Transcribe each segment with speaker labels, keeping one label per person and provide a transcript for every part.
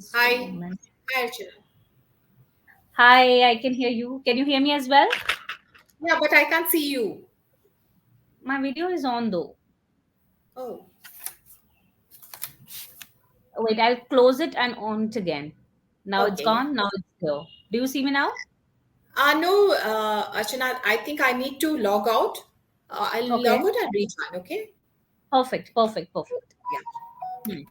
Speaker 1: Just a
Speaker 2: Hi.
Speaker 1: moment.
Speaker 2: Hi, Archana.
Speaker 1: Hi, I can hear you. Can you hear me as well?
Speaker 2: Yeah, but I can't see you.
Speaker 1: My video is on though.
Speaker 2: Oh,
Speaker 1: Wait, I'll close it and on it again. Now it's
Speaker 2: okay.
Speaker 1: gone. Now it's here. Do you see me now?
Speaker 2: No, Archana, I think I need to log out. I'll
Speaker 1: Okay.
Speaker 2: log out and rejoin, okay?
Speaker 1: Perfect. Perfect. Perfect.
Speaker 2: Yeah.
Speaker 1: Hmm.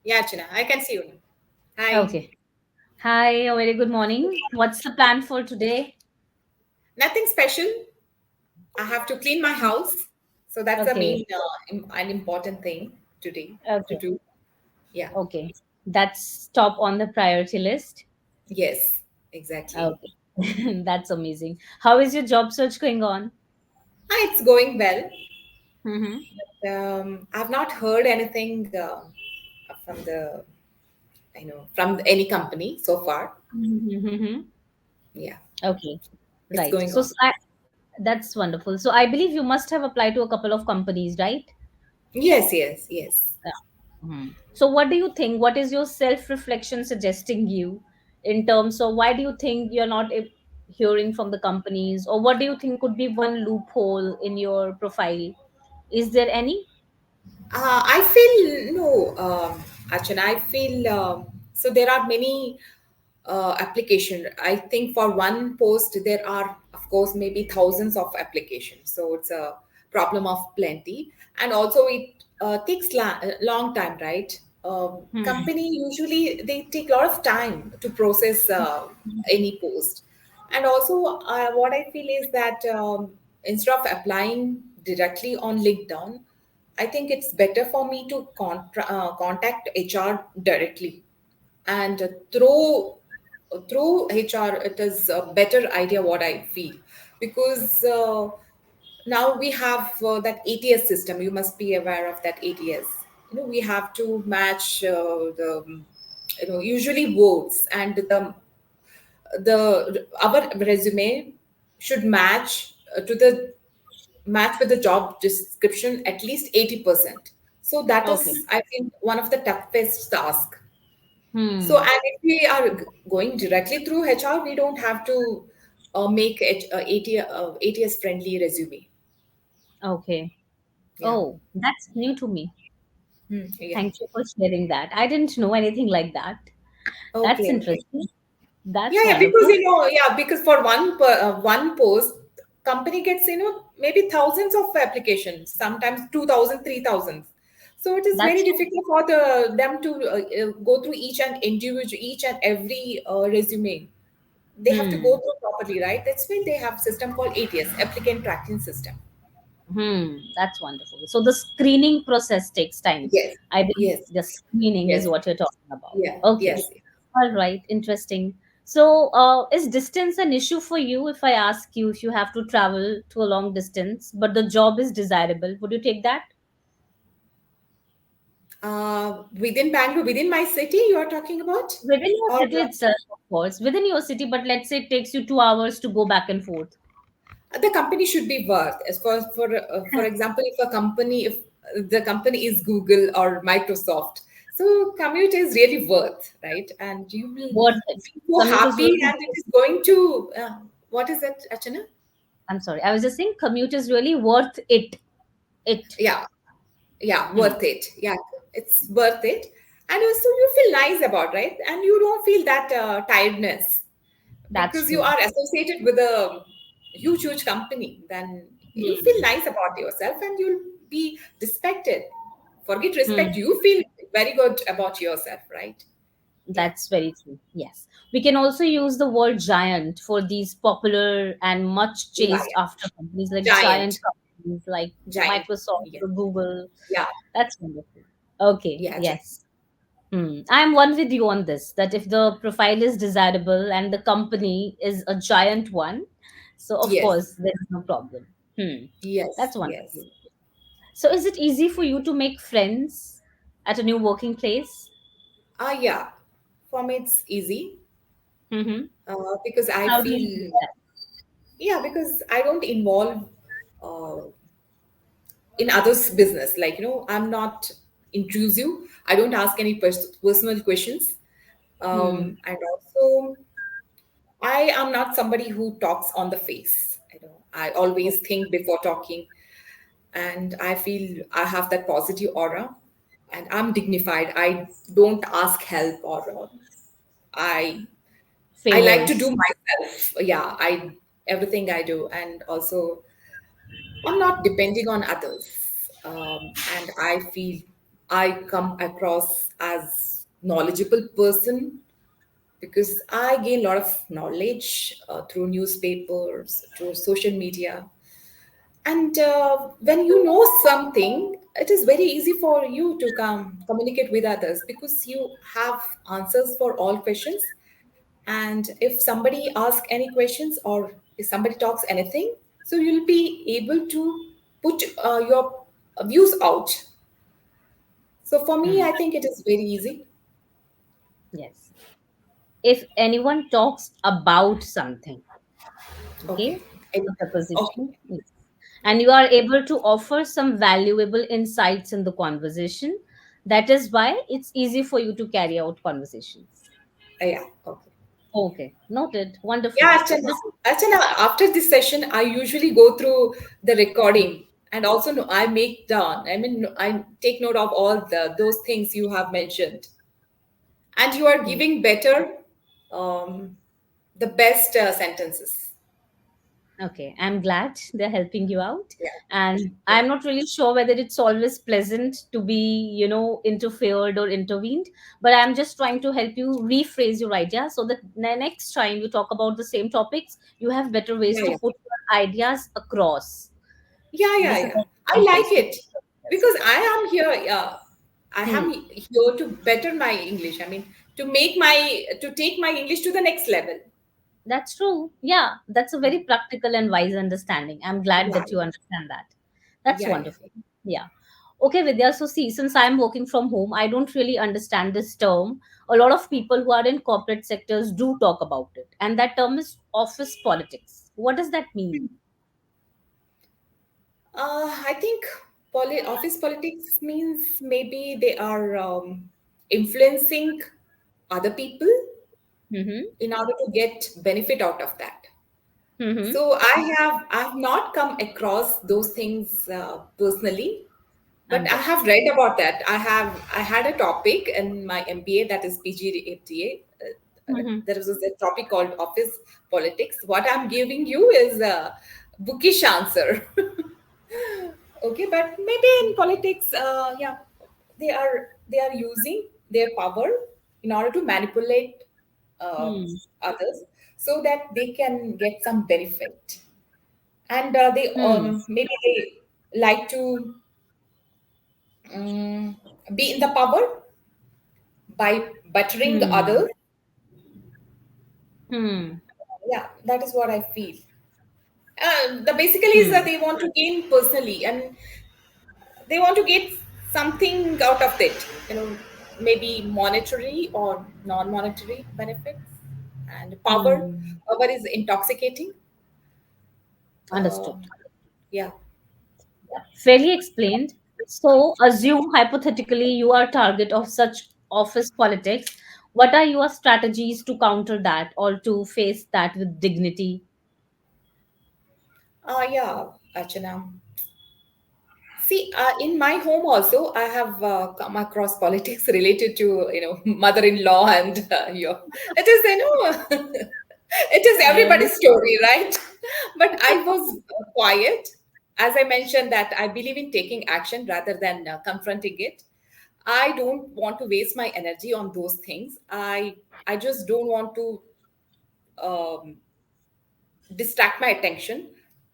Speaker 2: Yeah, Archana, I can see you now. Hi.
Speaker 1: Okay. Hi. A very good morning. What's the plan for today?
Speaker 2: Nothing special. I have to clean my house. So that's the
Speaker 1: Okay.
Speaker 2: main, an important thing today to
Speaker 1: Okay.
Speaker 2: do. Yeah.
Speaker 1: Okay. That's top on the priority list.
Speaker 2: Yes, exactly.
Speaker 1: Okay. That's amazing. How is your job search going on?
Speaker 2: It's going well.
Speaker 1: Mm-hmm.
Speaker 2: I've not heard anything from from any company so far.
Speaker 1: Mm-hmm.
Speaker 2: Yeah,
Speaker 1: Okay.
Speaker 2: it's
Speaker 1: Right.
Speaker 2: going
Speaker 1: So
Speaker 2: on.
Speaker 1: that's wonderful. So I believe you must have applied to a couple of companies, right?
Speaker 2: Yes, yes, yes.
Speaker 1: Yeah. So what do you think? What is your self-reflection suggesting you in terms of why do you think you're not hearing from the companies, or what do you think could be one loophole in your profile? Is there any?
Speaker 2: I feel no, Archana. I feel so. There are many application. I think for one post there are, of course, maybe thousands of applications. So it's a problem of plenty, and also it takes a long time, right?
Speaker 1: Hmm.
Speaker 2: Company usually they take a lot of time to process any post, and also what I feel is that instead of applying directly on LinkedIn, I think it's better for me to contact HR directly, and through HR, it is a better idea what I feel, because now we have that ATS system. You must be aware of that ATS. We have to match the usually votes, and the our resume should match with the job description at least 80%. So that
Speaker 1: Okay.
Speaker 2: is, I think, one of the toughest task. So,
Speaker 1: Hmm.
Speaker 2: and if we are going directly through HR, we don't have to make it ATS friendly resume.
Speaker 1: Okay.
Speaker 2: Yeah.
Speaker 1: Oh, that's new to me.
Speaker 2: Yeah.
Speaker 1: Thank you for sharing that. I didn't know anything like that. That's
Speaker 2: Okay. Okay.
Speaker 1: interesting. That's
Speaker 2: Yeah, because
Speaker 1: wonderful.
Speaker 2: because for one post, company gets maybe thousands of applications, sometimes 2,000, 3,000. So it is very
Speaker 1: That's
Speaker 2: difficult for them to go through each and every resume. They have to go
Speaker 1: hmm.
Speaker 2: through properly, right? That's why they have system called ATS, applicant tracking system.
Speaker 1: That's wonderful. So the screening process takes time.
Speaker 2: Yes,
Speaker 1: I believe
Speaker 2: yes,
Speaker 1: the screening is
Speaker 2: yes,
Speaker 1: what you're talking about.
Speaker 2: yeah,
Speaker 1: Okay.
Speaker 2: yes.
Speaker 1: All right. Interesting. So, is distance an issue for you? If I ask you if you have to travel to a long distance, but the job is desirable, would you take that?
Speaker 2: Within Bangalore, within my city, you are talking about,
Speaker 1: Within your
Speaker 2: or
Speaker 1: city itself, of course. Within your city, but let's say it takes you 2 hours to go back and forth.
Speaker 2: the company should be worth. As for example, if the company is Google or Microsoft, so commute is really worth, right? And you will
Speaker 1: Worth it.
Speaker 2: feel so
Speaker 1: Commute is
Speaker 2: happy,
Speaker 1: really
Speaker 2: and it is going to what is it, Achana?
Speaker 1: I'm sorry. I was just saying commute is really worth it. It.
Speaker 2: Yeah, yeah,
Speaker 1: Hmm.
Speaker 2: worth it. Yeah, it's worth it, and also you feel nice about, right, and you don't feel that tiredness
Speaker 1: That's
Speaker 2: because you
Speaker 1: true.
Speaker 2: are associated with a huge company. Then you feel
Speaker 1: Hmm.
Speaker 2: nice about yourself, and you'll be respected. Forget respect,
Speaker 1: Hmm.
Speaker 2: you feel very good about yourself, right? Yeah.
Speaker 1: That's very true. Yes. We can also use the word giant for these popular and much
Speaker 2: Yeah,
Speaker 1: chased
Speaker 2: yeah.
Speaker 1: after companies like
Speaker 2: Giant.
Speaker 1: giant companies like
Speaker 2: Giant.
Speaker 1: Microsoft
Speaker 2: Yeah.
Speaker 1: or Google.
Speaker 2: Yeah.
Speaker 1: That's wonderful. Okay.
Speaker 2: Yeah, giant.
Speaker 1: Yes. I'm one with you on this that if the profile is desirable and the company is a giant one, so of
Speaker 2: Yes.
Speaker 1: course there is no problem.
Speaker 2: Yes.
Speaker 1: That's
Speaker 2: Yes.
Speaker 1: wonderful. So is it easy for you to make friends at a new working place?
Speaker 2: Yeah. For me, it's easy
Speaker 1: Mm-hmm.
Speaker 2: because I
Speaker 1: How do you do
Speaker 2: feel,
Speaker 1: that?
Speaker 2: yeah, because I don't involve uh, in others' business. Like, I'm not intrusive. I don't ask any personal questions.
Speaker 1: Hmm.
Speaker 2: And also, I am not somebody who talks on the face. I always think before talking, and I feel I have that positive aura, and I'm dignified. I don't ask help, or I I like to do
Speaker 1: Favors.
Speaker 2: myself. Yeah, I everything I do, and also I'm not depending on others. And I feel I come across as knowledgeable person because I gain a lot of knowledge through newspapers, through social media. And when you know something, it is very easy for you to come communicate with others because you have answers for all questions. And if somebody asks any questions or if somebody talks anything, so you'll be able to put your views out. So for me,
Speaker 1: Hmm.
Speaker 2: I think it is very easy.
Speaker 1: Yes. If anyone talks about something, okay,
Speaker 2: Okay. And-
Speaker 1: the preposition,
Speaker 2: Okay.
Speaker 1: yes, and you are able to offer some valuable insights in the conversation, that is why it's easy for you to carry out conversations.
Speaker 2: Yeah. Okay.
Speaker 1: Okay, noted. Wonderful.
Speaker 2: Yeah, Archana.
Speaker 1: This
Speaker 2: Archana, after this session, I usually go through the recording and also I make down. I mean, I take note of all those things you have mentioned, and you are
Speaker 1: is
Speaker 2: giving better, um, the best sentences.
Speaker 1: okay. I'm glad they're helping you out.
Speaker 2: Yeah,
Speaker 1: And
Speaker 2: yeah,
Speaker 1: I'm not really sure whether it's always pleasant to be, interfered or intervened, but I'm just trying to help you rephrase your idea so that the next time you talk about the same topics, you have better ways
Speaker 2: yeah,
Speaker 1: to
Speaker 2: yeah,
Speaker 1: put your ideas across.
Speaker 2: yeah, yeah,
Speaker 1: This is
Speaker 2: yeah.
Speaker 1: the
Speaker 2: I
Speaker 1: right
Speaker 2: like
Speaker 1: ways to
Speaker 2: it
Speaker 1: put your ideas.
Speaker 2: because I am here. I
Speaker 1: Hmm.
Speaker 2: am here to better my English. I mean, to take my English to the next level.
Speaker 1: That's true. Yeah, that's a very practical and wise understanding. I'm glad
Speaker 2: Yeah,
Speaker 1: that you understand that. That's
Speaker 2: yeah, yeah.
Speaker 1: wonderful. Yeah. Okay, Vidya. So, see, since I'm working from home, I don't really understand this term. A lot of people who are in corporate sectors do talk about it. And that term is office politics. What does that mean?
Speaker 2: I think office politics means maybe they are influencing other people
Speaker 1: Mm-hmm.
Speaker 2: in order to get benefit out of that.
Speaker 1: Mm-hmm.
Speaker 2: So I have not come across those things personally, but I have
Speaker 1: Understood.
Speaker 2: read about that. I had a topic in my MBA, that is PGDA.
Speaker 1: Mm-hmm.
Speaker 2: There was a topic called office politics. What I'm giving you is a bookish answer. Okay, but maybe in politics, yeah, they are using their power in order to manipulate uh,
Speaker 1: Hmm.
Speaker 2: others so that they can get some benefit, and they
Speaker 1: Hmm.
Speaker 2: maybe they like to um, be in the power by buttering
Speaker 1: Hmm.
Speaker 2: others.
Speaker 1: Hmm.
Speaker 2: Yeah, that is what I feel. The basically is that
Speaker 1: Hmm.
Speaker 2: they want to gain personally, and they want to get something out of it, maybe monetary or non-monetary benefits. And
Speaker 1: Hmm.
Speaker 2: power is intoxicating. uh,
Speaker 1: Understood.
Speaker 2: yeah.
Speaker 1: Fairly explained. So, assume hypothetically you are target of such office politics. What are your strategies to counter that or to face that with dignity?
Speaker 2: Yeah, Archana. See, in my home also, I have come across politics related to, mother-in-law and your. It is, it is
Speaker 1: I
Speaker 2: everybody's
Speaker 1: understand.
Speaker 2: story, right? But I was quiet, as I mentioned that I believe in taking action rather than confronting it. I don't want to waste my energy on those things. I just don't want to um, distract my attention.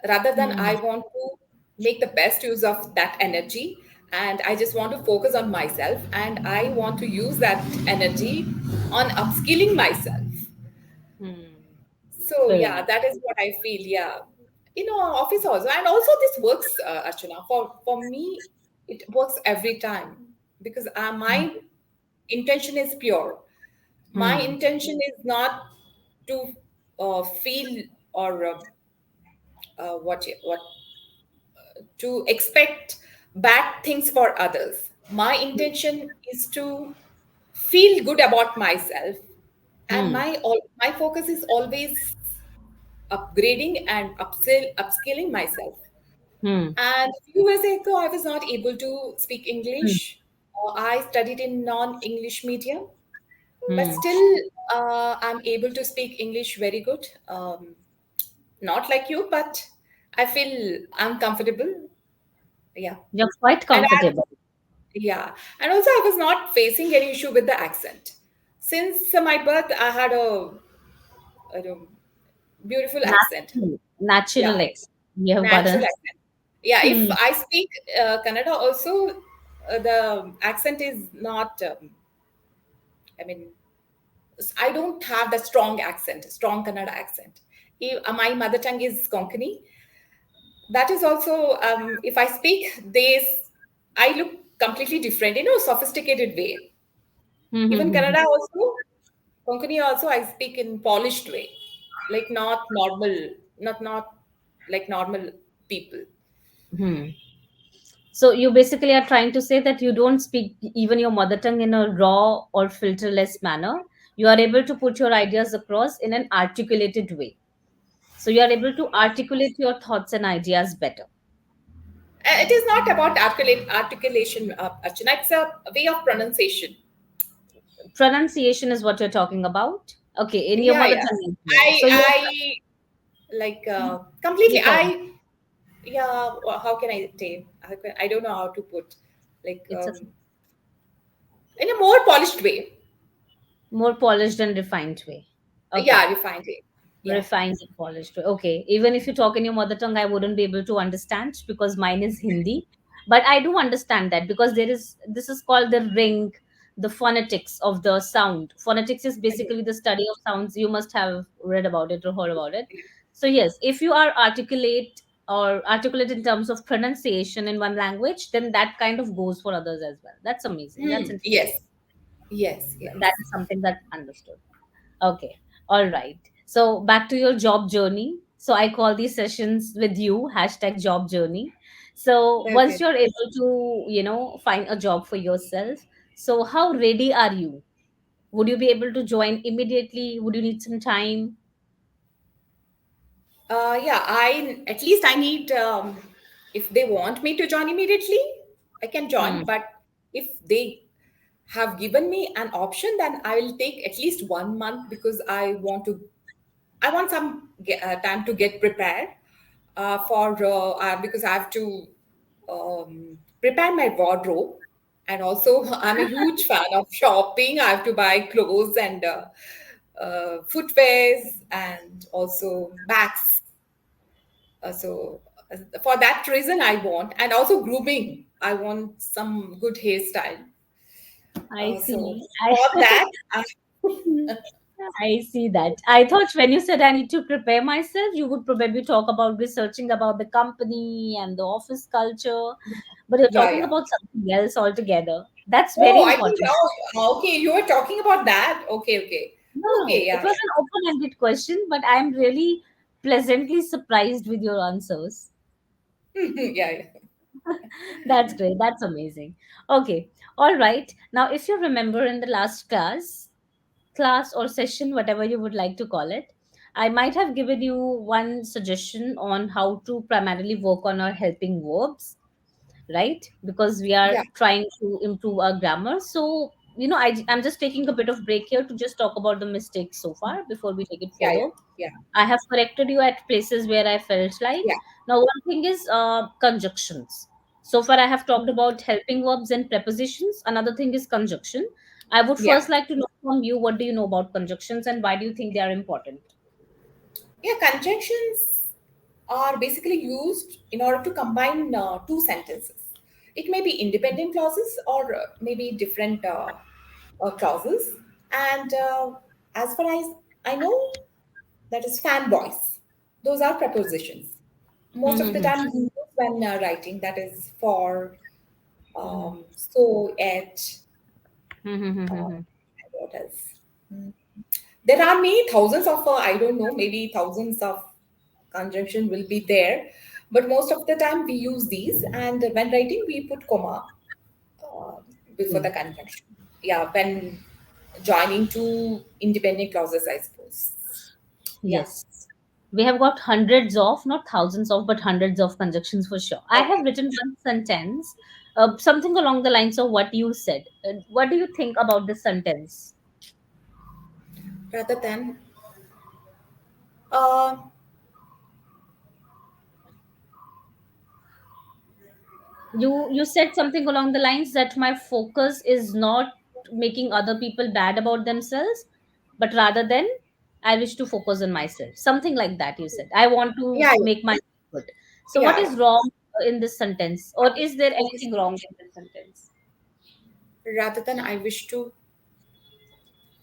Speaker 2: Rather than,
Speaker 1: Hmm.
Speaker 2: I want to make the best use of that energy, and I just want to focus on myself, and I want to use that energy on upskilling myself.
Speaker 1: Hmm.
Speaker 2: So yeah,
Speaker 1: Correct.
Speaker 2: that is what I feel. Yeah, office also, and also this works, Archana. For me, it works every time because my intention is pure. My
Speaker 1: Hmm.
Speaker 2: intention is not to feel or what to expect bad things for others. My intention is to feel good about myself, and
Speaker 1: Hmm.
Speaker 2: my focus is always upgrading and upskilling myself.
Speaker 1: Hmm.
Speaker 2: And a few years ago, I was not able to speak
Speaker 1: Hmm.
Speaker 2: English. I studied in non-English medium, but
Speaker 1: Hmm.
Speaker 2: still, I'm able to speak English very good. Not like you, but I feel I'm comfortable. Yeah,
Speaker 1: You're quite
Speaker 2: and
Speaker 1: comfortable.
Speaker 2: yeah, and also I was not facing any issue with the accent. Since my birth, I had a beautiful accent.
Speaker 1: Natural
Speaker 2: Yeah,
Speaker 1: ex. You have got
Speaker 2: natural
Speaker 1: a.
Speaker 2: accent. Yeah, if
Speaker 1: Hmm.
Speaker 2: I speak Kannada also, the accent is not, I mean, I don't have the strong accent, strong Kannada accent. My mother tongue is Konkani. That is also, if I speak this, I look completely different, sophisticated way.
Speaker 1: Hmm.
Speaker 2: Even
Speaker 1: Hmm.
Speaker 2: Kannada also, Konkani also, I speak in polished way, like not normal, not like normal people.
Speaker 1: Hmm. Hmm. So you basically are trying to say that you don't speak even your mother tongue in a raw or filterless manner. You are able to put your ideas across in an articulated way. So you are able to articulate your thoughts and ideas better.
Speaker 2: It is not about articulation, Archana. It's a way of pronunciation.
Speaker 1: Pronunciation is what you're talking about. Okay, in your
Speaker 2: Yeah,
Speaker 1: mother
Speaker 2: yeah.
Speaker 1: tongue as well.
Speaker 2: I
Speaker 1: So you're
Speaker 2: I like completely.
Speaker 1: you can.
Speaker 2: Yeah. How can I say? I don't know how to put, like,
Speaker 1: It's a
Speaker 2: in a more polished way.
Speaker 1: more polished and refined way. Okay.
Speaker 2: Yeah, refined way. Yeah.
Speaker 1: Refined and polished. Okay. Even if you talk in your mother tongue, I wouldn't be able to understand because mine is Hindi. But I do understand that because this is called the ring, the phonetics of the sound. Phonetics is
Speaker 2: Yeah.
Speaker 1: basically the study of sounds. You must have read about it or heard about it. So yes, if you are articulate in terms of pronunciation in one language, then that kind of goes for others as well. That's amazing. That's
Speaker 2: Yes.
Speaker 1: interesting.
Speaker 2: Yes.
Speaker 1: That
Speaker 2: Yes.
Speaker 1: is something that understood. Okay. All right. So back to your job journey. So I call these sessions with you, hashtag job journey. So once
Speaker 2: Okay.
Speaker 1: you're able to, find a job for yourself, so how ready are you? Would you be able to join immediately? Would you need some time?
Speaker 2: Yeah, I at least I need, if they want me to join immediately, I can
Speaker 1: Hmm.
Speaker 2: join. But if they have given me an option, then I will take at least 1 month because I want some time to get prepared for because I have to prepare my wardrobe, and also I'm a huge fan of shopping. I have to buy clothes and footwears and also bags. For that reason, I want, and also grooming. I want some good hairstyle.
Speaker 1: I
Speaker 2: So
Speaker 1: see.
Speaker 2: for that,
Speaker 1: I see that. I thought when you said I need to prepare myself, you would probably talk about researching about the company and the office culture, but you're
Speaker 2: yeah,
Speaker 1: talking
Speaker 2: yeah.
Speaker 1: about something else altogether. That's very
Speaker 2: Oh, I think.
Speaker 1: important.
Speaker 2: Oh, okay. You were talking about that. Okay, okay,
Speaker 1: No, no,
Speaker 2: okay.
Speaker 1: it
Speaker 2: Yeah,
Speaker 1: was an open-ended question, but I'm really pleasantly surprised with your answers.
Speaker 2: yeah, yeah, yeah.
Speaker 1: That's great. That's amazing. Okay. All right. Now, if you remember in the last class or session, whatever you would like to call it, I might have given you one suggestion on how to primarily work on our helping verbs, right? Because we are
Speaker 2: Yeah,
Speaker 1: trying to improve our grammar. So, I'm just taking a bit of break here to just talk about the mistakes so far before we take it
Speaker 2: yeah,
Speaker 1: further.
Speaker 2: yeah,
Speaker 1: I have corrected you at places where I felt like.
Speaker 2: yeah,
Speaker 1: Now, one thing is conjunctions. So far, I have talked about helping verbs and prepositions. Another thing is conjunction. I would
Speaker 2: Yeah.
Speaker 1: first like to know from you, what do you know about conjunctions and why do you think they are important?
Speaker 2: Yeah, conjunctions are basically used in order to combine two sentences. It may be independent clauses or maybe different clauses. And as far as I know, that is fanboys. Those are prepositions. Most of the
Speaker 1: Mm-hmm.
Speaker 2: time, we use when writing, that is for,
Speaker 1: Mm-hmm.
Speaker 2: so, at, uh,
Speaker 1: Mm-hmm.
Speaker 2: what else? Hmm. There are many thousands of, I don't know, maybe thousands of conjunction will be there, but most of the time we use these. And when writing, we put comma uh, before the conjunction. Yeah, when joining two independent clauses, I suppose. Yeah.
Speaker 1: Yes. We have got hundreds of, not thousands of, but hundreds of conjunctions for sure. I have
Speaker 2: Okay.
Speaker 1: written one sentence, something along the lines of what you said. What do you think about this sentence?
Speaker 2: Rather than, uh,
Speaker 1: You said something along the lines that my focus is not making other people bad about themselves, but rather than I wish to focus on myself. Something like that you said. I want to
Speaker 2: yeah,
Speaker 1: make my good. So what
Speaker 2: yeah,
Speaker 1: is
Speaker 2: yeah.
Speaker 1: wrong in this sentence? Or is there anything wrong in this sentence?
Speaker 2: Rather than I wish to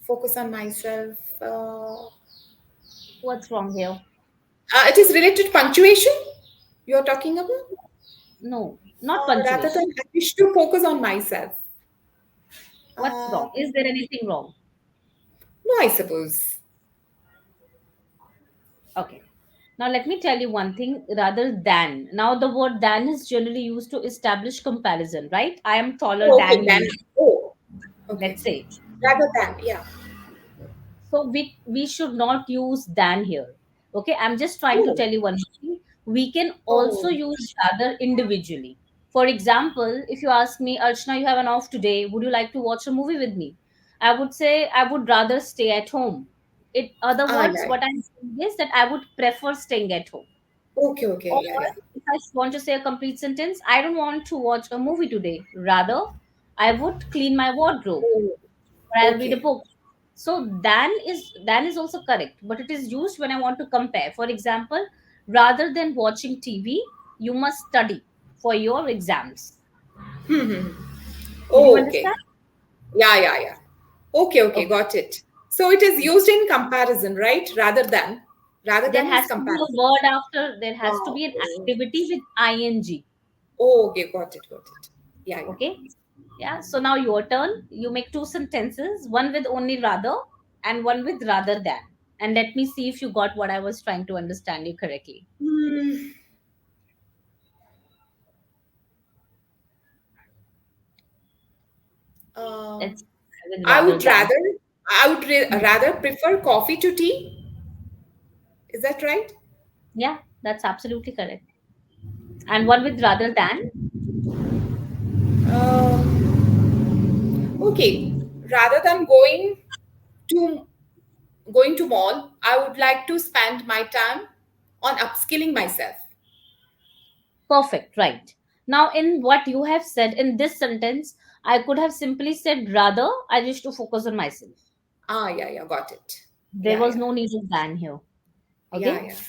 Speaker 2: focus on myself.
Speaker 1: What's wrong here?
Speaker 2: It is related to punctuation you're talking about.
Speaker 1: No, not
Speaker 2: Rather
Speaker 1: punctuation.
Speaker 2: than I wish to focus on myself.
Speaker 1: What's
Speaker 2: Uh,
Speaker 1: wrong? Is there anything wrong?
Speaker 2: no, I suppose.
Speaker 1: Okay. Now let me tell you one thing rather than. Now the word than is generally used to establish comparison, right? I am taller
Speaker 2: Oh, okay,
Speaker 1: than
Speaker 2: then.
Speaker 1: you,
Speaker 2: Oh, okay.
Speaker 1: let's say.
Speaker 2: Rather than, yeah.
Speaker 1: So we should not use than here. Okay, I'm just trying to
Speaker 2: Oh,
Speaker 1: tell you one thing. We can also
Speaker 2: oh,
Speaker 1: use rather individually. For example, if you ask me, Archana, you have an off today, would you like to watch a movie with me? I would say I would rather stay at home. In other words,
Speaker 2: yeah.
Speaker 1: what I'm saying is that I would prefer staying at home.
Speaker 2: Okay,
Speaker 1: Or
Speaker 2: okay, yeah, yeah.
Speaker 1: if I want to say a complete sentence, I don't want to watch a movie today. Rather, I would clean my wardrobe
Speaker 2: Oh,
Speaker 1: or I'll read a
Speaker 2: okay.
Speaker 1: book. So than is also correct, but it is used when I want to compare. For example, rather than watching TV, you must study for your exams. Did you
Speaker 2: Oh,
Speaker 1: understand?
Speaker 2: okay. Yeah, yeah, yeah. Okay, okay,
Speaker 1: Okay.
Speaker 2: got it. So it is used in comparison, right? Rather than. Rather
Speaker 1: There
Speaker 2: than is
Speaker 1: has to be a
Speaker 2: comparison.
Speaker 1: word after, there has to
Speaker 2: Oh,
Speaker 1: be an
Speaker 2: oh,
Speaker 1: activity with ing.
Speaker 2: oh, okay, got it, got it. Yeah, yeah.
Speaker 1: Okay. Yeah. So now your turn. You make two sentences, one with only rather and one with rather than. And let me see if you got what I was trying to understand you correctly.
Speaker 2: Hmm. Uh,
Speaker 1: Let's start with
Speaker 2: I
Speaker 1: rather
Speaker 2: would
Speaker 1: than.
Speaker 2: rather, rather prefer coffee to tea. Is that right?
Speaker 1: Yeah, that's absolutely correct. And one with rather than.
Speaker 2: Okay. Rather than to going to mall, I would like to spend my time on upskilling myself.
Speaker 1: Perfect, right. Now, in what you have said in this sentence, I could have simply said rather, I wish to focus on myself.
Speaker 2: Yeah, yeah, got it.
Speaker 1: There
Speaker 2: Yeah,
Speaker 1: was
Speaker 2: yeah,
Speaker 1: no need of than here.
Speaker 2: yeah,
Speaker 1: Okay?
Speaker 2: yeah,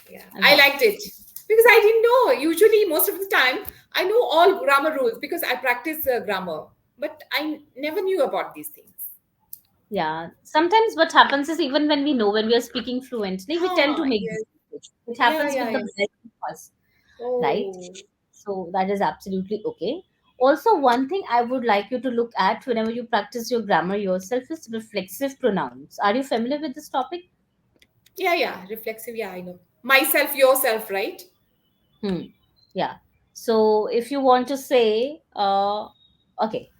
Speaker 2: yeah. I
Speaker 1: Right.
Speaker 2: liked it because I didn't know. Usually, most of the time, I know all grammar rules because I practice grammar, but I never knew about these things.
Speaker 1: Yeah. Sometimes what happens is even when we know when we are speaking fluently, we tend to make
Speaker 2: Yes.
Speaker 1: mistakes. It
Speaker 2: Yeah,
Speaker 1: happens with
Speaker 2: yeah,
Speaker 1: the
Speaker 2: yeah.
Speaker 1: best of us, right?
Speaker 2: Oh,
Speaker 1: So that is absolutely okay. Also, one thing I would like you to look at whenever you practice your grammar yourself is reflexive pronouns. Are you familiar with this topic?
Speaker 2: yeah, yeah. Reflexive. Yeah, I know. Myself, yourself, right?
Speaker 1: Hmm. Yeah. So if you want to say, okay,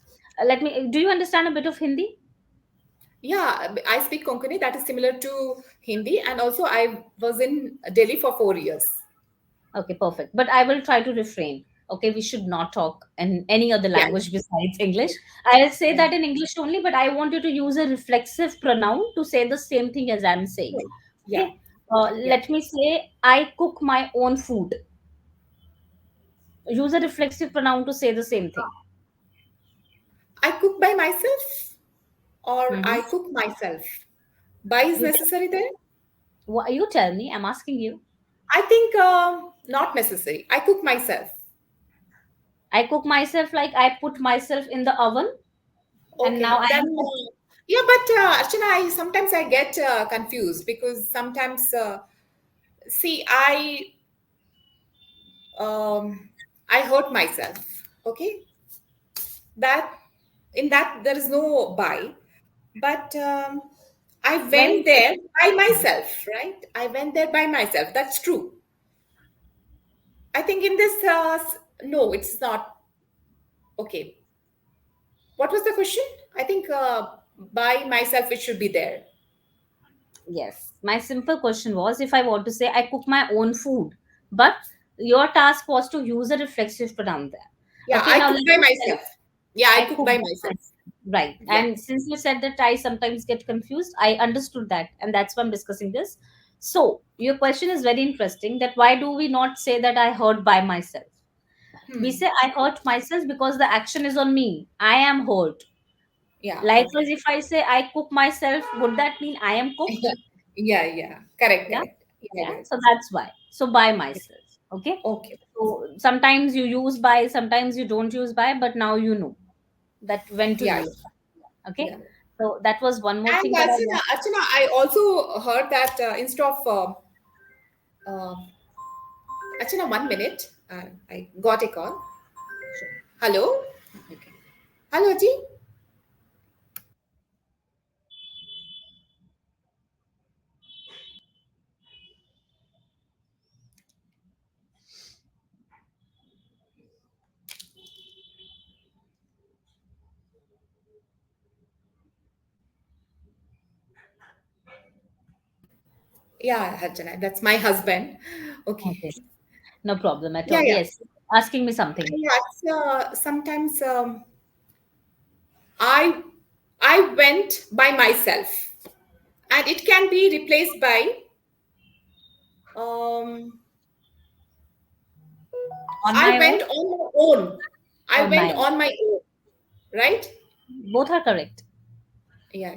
Speaker 1: let me. Do you understand a bit of Hindi?
Speaker 2: Yeah, I speak Konkani. That is similar to Hindi, and also I was in Delhi for 4 years.
Speaker 1: Okay, perfect. But I will try to refrain. Okay, we should not talk in any other
Speaker 2: Yeah,
Speaker 1: language besides English. I'll say
Speaker 2: yeah,
Speaker 1: that in English only, but I want you to use a reflexive pronoun to say the same thing as I'm saying.
Speaker 2: yeah,
Speaker 1: Okay,
Speaker 2: yeah.
Speaker 1: let me say, I cook my own food. Use a reflexive pronoun to say the same thing.
Speaker 2: I cook by myself or
Speaker 1: Mm-hmm.
Speaker 2: I cook myself. By is
Speaker 1: You tell,
Speaker 2: necessary there?
Speaker 1: you tell me. I'm asking you.
Speaker 2: I think not necessary. I cook myself.
Speaker 1: I cook myself like I put myself in the oven, and now
Speaker 2: Okay,
Speaker 1: I
Speaker 2: then
Speaker 1: am cooked.
Speaker 2: yeah, but Archana, I sometimes I get confused because sometimes see I hurt myself. Okay, that in that there is no buy, but I
Speaker 1: Well,
Speaker 2: went there by myself, right? I went there by myself. That's true. I think in this no, it's not okay. What was the question? I think by myself it should be there.
Speaker 1: yes. My simple question was if I want to say I cook my own food, but your task was to use a reflexive pronoun there.
Speaker 2: Yeah,
Speaker 1: Okay,
Speaker 2: I
Speaker 1: now let
Speaker 2: cook by
Speaker 1: me tell
Speaker 2: myself. Yeah, I
Speaker 1: I
Speaker 2: cook
Speaker 1: cook
Speaker 2: by
Speaker 1: by
Speaker 2: myself.
Speaker 1: myself. Right.
Speaker 2: Yeah.
Speaker 1: And since you said that I sometimes get confused, I understood that. And that's why I'm discussing this. So, your question is very interesting that why do we not say that I hurt by myself? We
Speaker 2: Hmm.
Speaker 1: say I hurt myself because the action is on me. I am hurt.
Speaker 2: Yeah.
Speaker 1: Likewise,
Speaker 2: Okay.
Speaker 1: if I say I cook myself, would that mean I am cooked?
Speaker 2: Yeah. Yeah. Correct.
Speaker 1: Yeah.
Speaker 2: Correct. Yeah.
Speaker 1: Yeah.
Speaker 2: Right.
Speaker 1: So that's why. So by myself. Okay.
Speaker 2: Okay.
Speaker 1: So sometimes you use by, sometimes you don't use by, but now you know that when to
Speaker 2: Yeah.
Speaker 1: use by. Okay.
Speaker 2: Yeah.
Speaker 1: So that was one more
Speaker 2: And
Speaker 1: thing that I want.
Speaker 2: Archana, I also heard that instead of uh, Archana, 1 minute. I got a call. Hello. Okay. Hello, Ji. Yeah, Archana, that's my husband. Okay.
Speaker 1: Okay. No problem at
Speaker 2: Yeah.
Speaker 1: all.
Speaker 2: Yeah.
Speaker 1: Yes. Asking me something.
Speaker 2: Yeah. It's, sometimes I I went by myself, and it can be replaced by um,
Speaker 1: On
Speaker 2: I
Speaker 1: my own,
Speaker 2: went on my own. I
Speaker 1: on my
Speaker 2: went
Speaker 1: own.
Speaker 2: on my own, right?
Speaker 1: Both are correct.
Speaker 2: Yeah.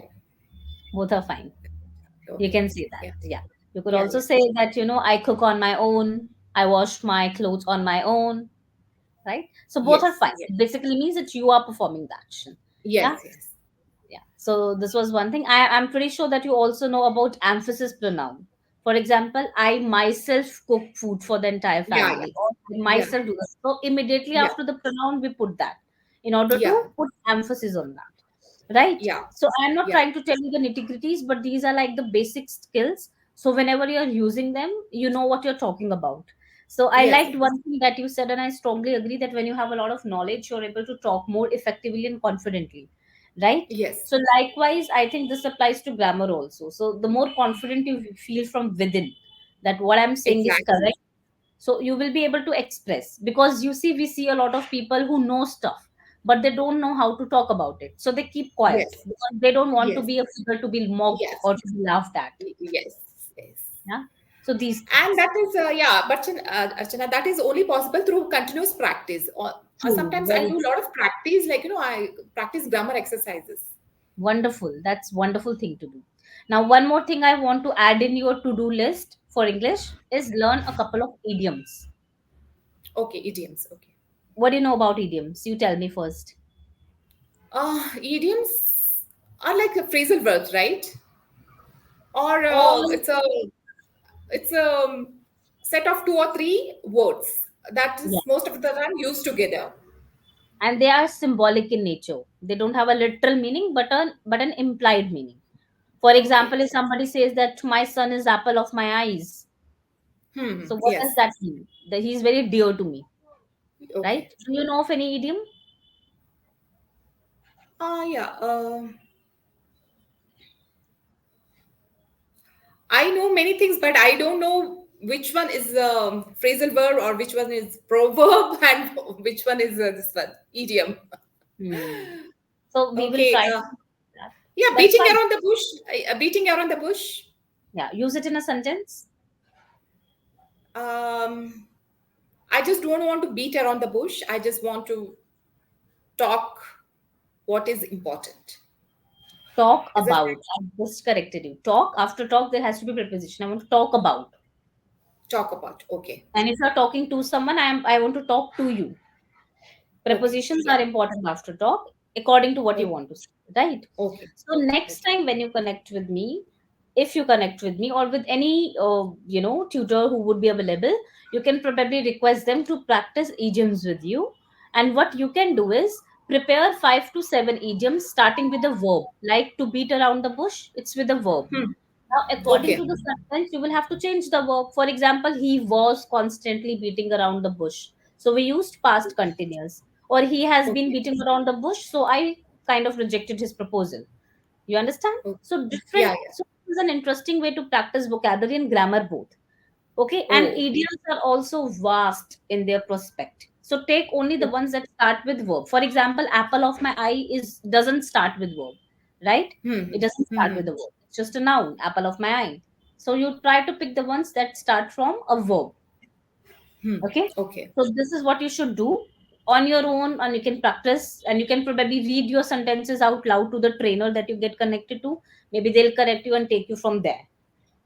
Speaker 1: Both are fine. You
Speaker 2: Okay.
Speaker 1: can say that.
Speaker 2: Yeah.
Speaker 1: Yeah. You could
Speaker 2: Yeah.
Speaker 1: also
Speaker 2: Yeah.
Speaker 1: say that, I cook on my own. I wash my clothes on my own. Right. So both are
Speaker 2: Yes.
Speaker 1: fine.
Speaker 2: Yes.
Speaker 1: It basically means that you are performing the action. Yeah.
Speaker 2: Yes. Yes.
Speaker 1: Yeah. So this was one thing. I'm pretty sure that you also know about emphasis pronoun. For example, I myself cook food for the entire
Speaker 2: Yeah. Yeah.
Speaker 1: family, or I
Speaker 2: Yeah.
Speaker 1: myself do that. So immediately
Speaker 2: Yeah.
Speaker 1: after the pronoun, we put that in order
Speaker 2: Yeah.
Speaker 1: to put emphasis on that. Right.
Speaker 2: Yeah.
Speaker 1: So I'm not
Speaker 2: Yeah.
Speaker 1: trying to tell you the nitty gritties, but these are like the basic skills. So whenever you're using them, you know what you're talking about. So I
Speaker 2: Yes.
Speaker 1: liked
Speaker 2: Yes.
Speaker 1: one thing that you said, and I strongly agree that when you have a lot of knowledge, you're able to talk more effectively and confidently, right?
Speaker 2: Yes.
Speaker 1: So likewise, I think this applies to grammar also. So the more confident you feel from within that what I'm saying is
Speaker 2: Exactly.
Speaker 1: correct, so you will be able to express, because you see we see a lot of people who know stuff but they don't know how to talk about it, so they keep quiet
Speaker 2: Yes.
Speaker 1: because they don't want to
Speaker 2: Yes.
Speaker 1: be a figure to be mocked
Speaker 2: Yes.
Speaker 1: or to be laughed at.
Speaker 2: Yes. Yes.
Speaker 1: Yeah. So these
Speaker 2: And
Speaker 1: things.
Speaker 2: that is, yeah, but Archana, that is only possible through continuous practice. Or
Speaker 1: True.
Speaker 2: sometimes I
Speaker 1: Very
Speaker 2: do a
Speaker 1: true.
Speaker 2: lot of practice, like, I practice grammar exercises.
Speaker 1: Wonderful. That's wonderful thing to do. Now one more thing I want to add in your to do list for English is learn a couple of idioms.
Speaker 2: Okay, idioms. Okay.
Speaker 1: What do you know about idioms? You tell me first.
Speaker 2: Idioms are like a phrasal verbs, right? Or
Speaker 1: All.
Speaker 2: it's a set of two or three words that
Speaker 1: Yeah.
Speaker 2: is most of the time used together.
Speaker 1: And they are symbolic in nature. They don't have a literal meaning, but an implied meaning. For example,
Speaker 2: Okay.
Speaker 1: if somebody says that my son is apple of my eyes, so what does
Speaker 2: Yes.
Speaker 1: that mean? That he's very dear to me, right?
Speaker 2: Okay.
Speaker 1: Do you know of any idiom?
Speaker 2: Yeah. I know many things, but I don't know which one is phrasal verb or which one is proverb and which one is this one idiom.
Speaker 1: Hmm. So we will
Speaker 2: Okay.
Speaker 1: try that.
Speaker 2: Yeah,
Speaker 1: That's
Speaker 2: beating
Speaker 1: fine.
Speaker 2: around the bush. Beating around the bush.
Speaker 1: Yeah, use it in a sentence.
Speaker 2: Um, I just don't want to beat around the bush. I just want to talk what is important.
Speaker 1: Talk
Speaker 2: Is it
Speaker 1: about. I just corrected you. Talk, after talk, there has to be preposition. I want to talk about.
Speaker 2: talk about? Okay.
Speaker 1: And if you're talking to someone, I want to talk to you.
Speaker 2: Okay.
Speaker 1: Prepositions
Speaker 2: Yeah.
Speaker 1: are important after talk, according to what you
Speaker 2: Okay.
Speaker 1: want to say, right?
Speaker 2: Okay.
Speaker 1: So next
Speaker 2: Okay.
Speaker 1: time when you connect with me, if you connect with me or with any tutor who would be available, you can probably request them to practice idioms with you. And what you can do is prepare 5 to 7 idioms starting with a verb, like to beat around the bush, it's with a verb. Now, according to
Speaker 2: Okay.
Speaker 1: the sentence, you will have to change the verb. For example, he was constantly beating around the bush. So we used past continuous. Or he has been
Speaker 2: Okay.
Speaker 1: beating around the bush. So I kind of rejected his proposal. You understand?
Speaker 2: Okay.
Speaker 1: So
Speaker 2: Yeah.
Speaker 1: different.
Speaker 2: Yeah.
Speaker 1: So this is an interesting way to practice vocabulary and grammar both. Okay, and
Speaker 2: Oh.
Speaker 1: idioms are also vast in their prospect. So take only the
Speaker 2: Okay.
Speaker 1: ones that start with verb. For example, apple of my eye is doesn't start with verb, right?
Speaker 2: Hmm.
Speaker 1: It doesn't
Speaker 2: Hmm.
Speaker 1: start with a verb. It's just a noun, apple of my eye. So you try to pick the ones that start from a verb.
Speaker 2: Hmm.
Speaker 1: Okay,
Speaker 2: Okay.
Speaker 1: so this is what you should do on your own, and you can practice, and you can probably read your sentences out loud to the trainer that you get connected to. Maybe they'll correct you and take you from there.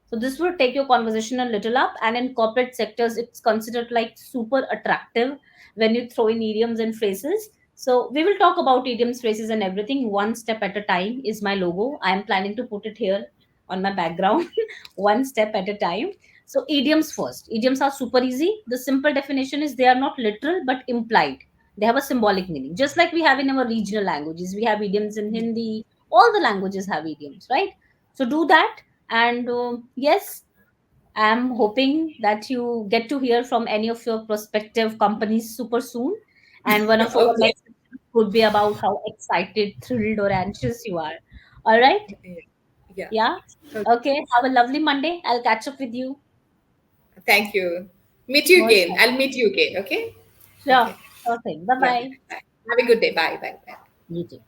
Speaker 1: So this will take your conversation a little up, and in corporate sectors, it's considered like super attractive when you throw in idioms and phrases. So we will talk about idioms, phrases, and everything one step at a time. Is my logo. I am planning to put it here on my background, one step at a time. So idioms first. Idioms are super easy. The simple definition is they are not literal but implied. They have a symbolic meaning, just like we have in our regional languages. We have idioms in Hindi. All the languages have idioms, right? So do that. And yes, I'm hoping that you get to hear from any of your prospective companies super soon. And one of our
Speaker 2: Okay.
Speaker 1: next sessions could be about how excited, thrilled, or anxious you are. All right?
Speaker 2: Yeah. Yeah.
Speaker 1: Yeah.
Speaker 2: Okay.
Speaker 1: Okay. Have a lovely Monday. I'll catch up with you.
Speaker 2: Thank you. Meet you
Speaker 1: Most
Speaker 2: again. I'll meet you again. Okay.
Speaker 1: sure.
Speaker 2: Okay.
Speaker 1: Sure thing. Bye
Speaker 2: Yeah.
Speaker 1: bye.
Speaker 2: Bye. Have a good day. Bye. Bye. Bye.
Speaker 1: You too.